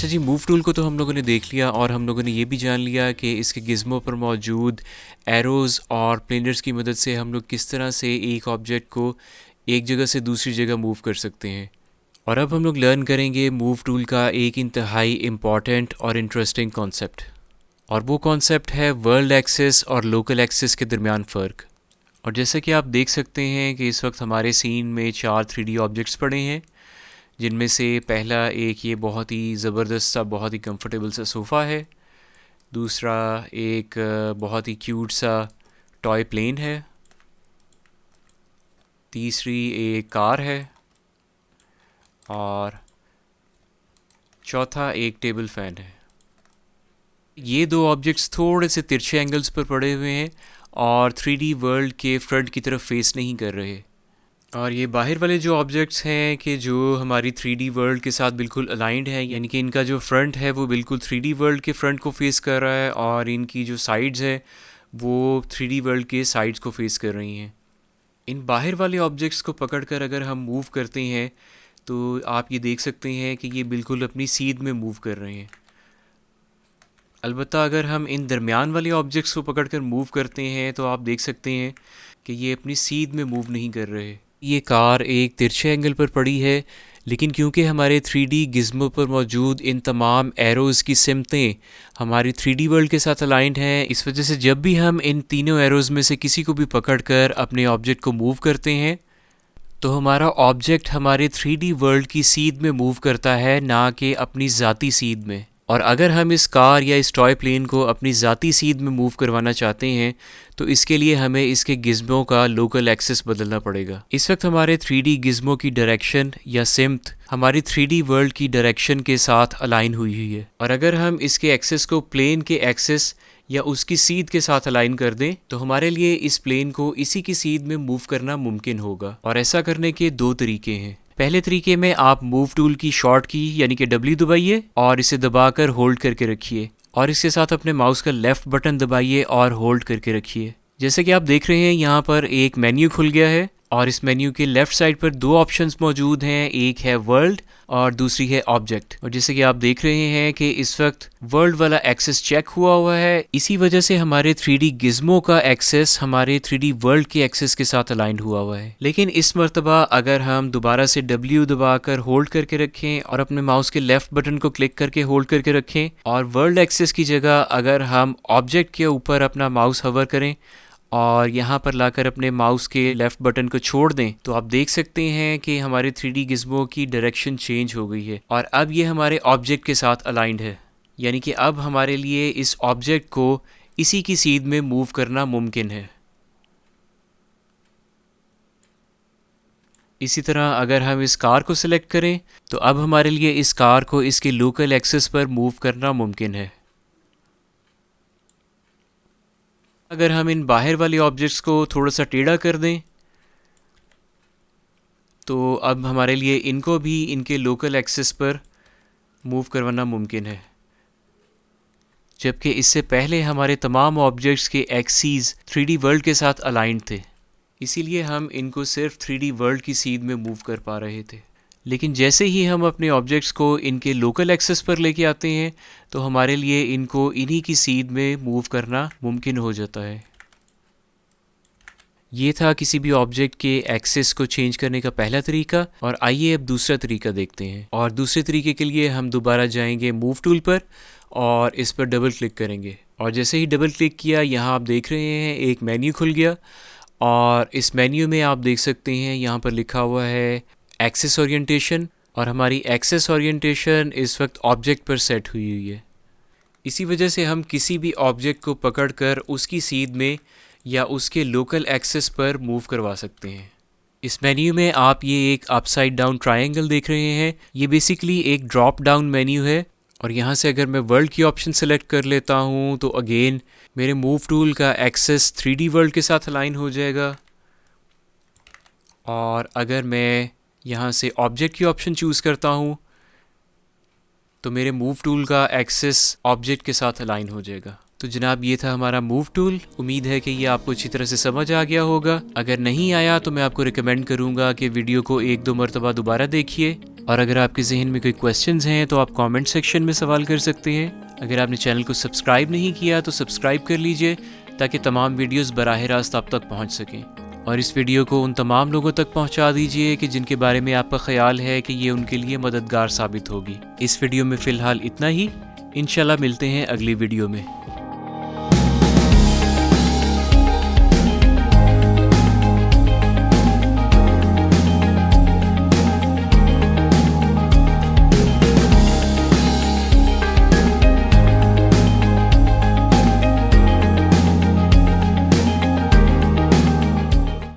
अच्छा जी, move tool को तो हम लोगों ने देख लिया और हम लोगों ने ये भी जान लिया कि इसके गिज़्मो पर मौजूद एरोज़ और प्लेनर्स की मदद से हम लोग किस तरह से एक ऑब्जेक्ट को एक जगह से दूसरी जगह मूव कर सकते हैं। और अब हम लोग लर्न करेंगे मूव टूल का एक इंतहाई इम्पॉर्टेंट और इंटरेस्टिंग कॉन्सेप्ट, और वो कॉन्सेप्ट है वर्ल्ड एक्सिस और लोकल एक्सिस के दरमियान फ़र्क। और जैसा कि आप देख सकते हैं कि इस वक्त हमारे सीन में 4 3D ऑब्जेक्ट्स पड़े हैं, जिनमें से पहला एक ये बहुत ही ज़बरदस्त सा, बहुत ही कंफर्टेबल सा सोफ़ा है। दूसरा एक बहुत ही क्यूट सा टॉय प्लेन है। तीसरी एक कार है। और चौथा एक टेबल फ़ैन है। ये दो ऑब्जेक्ट्स थोड़े से तिरछे एंगल्स पर पड़े हुए हैं और 3D वर्ल्ड के फ्रंट की तरफ फेस नहीं कर रहे। और ये बाहर वाले जो ऑब्जेक्ट्स हैं कि जो हमारी 3D वर्ल्ड के साथ बिल्कुल अलाइंड है, यानी कि इनका जो फ्रंट है वो बिल्कुल 3D वर्ल्ड के फ्रंट को फेस कर रहा है और इनकी जो साइड्स है वो 3D वर्ल्ड के साइड्स को फेस कर रही हैं। इन बाहर वाले ऑब्जेक्ट्स को पकड़कर अगर हम मूव करते हैं तो आप ये देख सकते हैं कि ये बिल्कुल अपनी सीध में मूव कर रहे हैं। अलबत्ता अगर हम इन दरमियान वाले ऑब्जेक्ट्स को पकड़कर मूव करते हैं तो आप देख सकते हैं कि ये अपनी सीध में मूव नहीं कर रहे। ये कार एक तिरछे एंगल पर पड़ी है, लेकिन क्योंकि हमारे 3D गिज़्मो पर मौजूद इन तमाम एरोज़ की सिमतें हमारी 3D वर्ल्ड के साथ अलाइंड हैं, इस वजह से जब भी हम इन तीनों एरोज़ में से किसी को भी पकड़कर अपने ऑब्जेक्ट को मूव करते हैं तो हमारा ऑब्जेक्ट हमारे 3D वर्ल्ड की सीध में मूव करता है, ना कि अपनी ज़ाती सीध में। और अगर हम इस कार या इस टॉय प्लेन को अपनी ज़ाती सीध में मूव करवाना चाहते हैं तो इसके लिए हमें इसके गिज़्मो का लोकल एक्सिस बदलना पड़ेगा। इस वक्त हमारे 3D गिज़्मो की डायरेक्शन या सिम्त हमारी 3D वर्ल्ड की डायरेक्शन के साथ अलाइन हुई है, और अगर हम इसके एक्सिस को प्लेन के एक्सिस या उसकी सीध के साथ अलाइन कर दें तो हमारे लिए इस प्लेन को इसी की सीध में मूव करना मुमकिन होगा। और ऐसा करने के दो तरीके हैं। पहले तरीके में आप मूव टूल की शॉर्ट की यानी कि W दबाइए और इसे दबाकर होल्ड करके रखिए, और इसके साथ अपने माउस का लेफ़्ट बटन दबाइए और होल्ड करके रखिए। जैसे कि आप देख रहे हैं यहाँ पर एक मेन्यू खुल गया है और इस मेन्यू के लेफ़्ट साइड पर दो ऑप्शंस मौजूद हैं, एक है वर्ल्ड और दूसरी है ऑब्जेक्ट। और जैसे कि आप देख रहे हैं कि इस वक्त वर्ल्ड वाला एक्सेस चेक हुआ है, इसी वजह से हमारे 3D गिज़्मो का एक्सेस हमारे 3D वर्ल्ड के एक्सेस के साथ अलाइंड हुआ है। लेकिन इस मर्तबा अगर हम दोबारा से W दबाकर होल्ड करके रखें और अपने माउस के लेफ़्ट बटन को क्लिक करके होल्ड करके रखें और वर्ल्ड एक्सेस की जगह अगर हम ऑब्जेक्ट के ऊपर अपना माउस हवर करें और यहाँ पर लाकर अपने माउस के लेफ़्ट बटन को छोड़ दें तो आप देख सकते हैं कि हमारे 3D गिज़्मो की डायरेक्शन चेंज हो गई है और अब ये हमारे ऑब्जेक्ट के साथ अलाइंड है। यानी कि अब हमारे लिए इस ऑब्जेक्ट को इसी की सीध में मूव करना मुमकिन है। इसी तरह अगर हम इस कार को सिलेक्ट करें तो अब हमारे लिए इस कार को इसके लोकल एक्सिस पर मूव करना मुमकिन है। अगर हम इन बाहर वाले ऑब्जेक्ट्स को थोड़ा सा टेढ़ा कर दें तो अब हमारे लिए इनको भी इनके लोकल एक्सिस पर मूव करवाना मुमकिन है, जबकि इससे पहले हमारे तमाम ऑब्जेक्ट्स के एक्सीज 3D वर्ल्ड के साथ अलाइंड थे, इसीलिए हम इनको सिर्फ 3D वर्ल्ड की सीध में मूव कर पा रहे थे। लेकिन जैसे ही हम अपने ऑब्जेक्ट्स को इनके लोकल एक्सेस पर लेके आते हैं तो हमारे लिए इनको इन्हीं की सीध में मूव करना मुमकिन हो जाता है। ये था किसी भी ऑब्जेक्ट के एक्सेस को चेंज करने का पहला तरीका, और आइए अब दूसरा तरीका देखते हैं। और दूसरे तरीके के लिए हम दोबारा जाएंगे मूव टूल पर और इस पर डबल क्लिक करेंगे, और जैसे ही डबल क्लिक किया यहाँ आप देख रहे हैं एक मेन्यू खुल गया, और इस मेन्यू में आप देख सकते हैं यहाँ पर लिखा हुआ है एक्सेस ओरिएंटेशन, और हमारी एक्सेस ओरिएंटेशन इस वक्त ऑब्जेक्ट पर सेट हुई है। इसी वजह से हम किसी भी ऑब्जेक्ट को पकड़कर उसकी सीध में या उसके लोकल एक्सेस पर मूव करवा सकते हैं। इस मेन्यू में आप ये एक अपसाइड डाउन ट्रायंगल देख रहे हैं, ये बेसिकली एक ड्रॉप डाउन मेन्यू है, और यहाँ से अगर मैं वर्ल्ड की ऑप्शन सेलेक्ट कर लेता हूँ तो अगेन मेरे मूव टूल का एक्सेस 3D वर्ल्ड के साथ अलाइन हो जाएगा। और अगर मैं यहाँ से ऑब्जेक्ट की ऑप्शन चूज़ करता हूँ तो मेरे मूव टूल का एक्सेस ऑब्जेक्ट के साथ अलाइन हो जाएगा। तो जनाब ये था हमारा मूव टूल। उम्मीद है कि ये आपको अच्छी तरह से समझ आ गया होगा। अगर नहीं आया तो मैं आपको रिकमेंड करूँगा कि वीडियो को 1-2 मरतबा दोबारा देखिए और अगर आपके जहन में कोई क्वेश्चंस हैं तो आप कमेंट सेक्शन में सवाल कर सकते हैं। अगर आपने चैनल को सब्सक्राइब नहीं किया तो सब्सक्राइब कर लीजिए ताकि तमाम वीडियोस बराह रास्त आप तक पहुंच सकें। और इस वीडियो को उन तमाम लोगों तक पहुंचा दीजिए कि जिनके बारे में आपका ख्याल है कि ये उनके लिए मददगार साबित होगी। इस वीडियो में फ़िलहाल इतना ही। इंशाल्लाह मिलते हैं अगली वीडियो में।